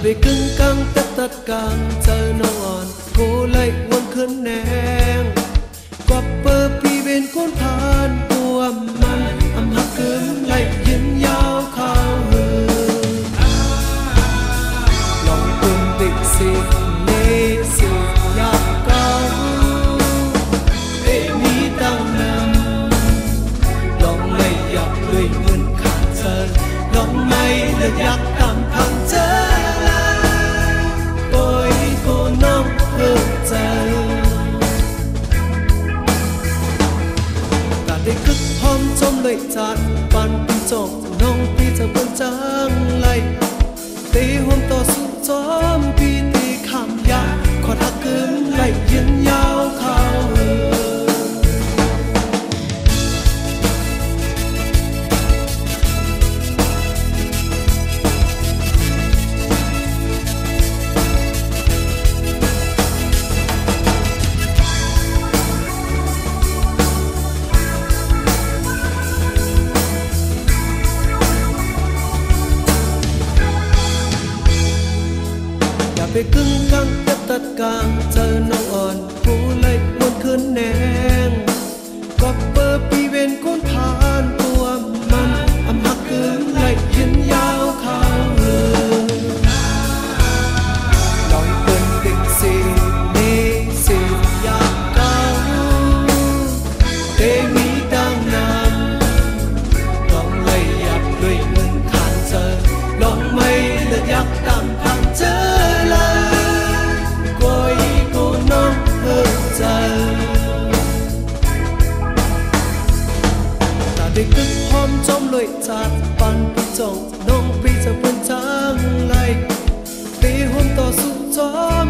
về cưng căng tất càng chờ nó on cô lại muốn khấn neng quặp bơ pi bên côn than cô âm hắc cứng lại yên nhau khao hờ lòng cơn định xịt nê xịt nhạc cao để mi tăng nằm lòng này dọc người ngân khát giờ lòng này được nhạc tạm thăng giờ tôi cô nóng hơn giờ cả đêm thức hôm trong lệ chát bàn pi trọng nông pi giờ vẫn trắng lay tê hôm to sụt chóm pi tê khám ya còn hắc cứng lại yên nhau khao hờ về cưng căng tất càng chờ nó on cô lại muốn khấn neng quặp bơ pi bên côn than cô âm hắc cứng lại yên nhau khao hờ lòng cơn định xịt nê xịt nhạc cao tê mi đang nằm lòng lầy áp đuôi ngân khàn giờ lòng mây lật nhạc tạm thang chờ để cất hôm trong lưỡi chát bàn pi trọng nông pi giờ vẫn trắng lay để hôm to sụt gió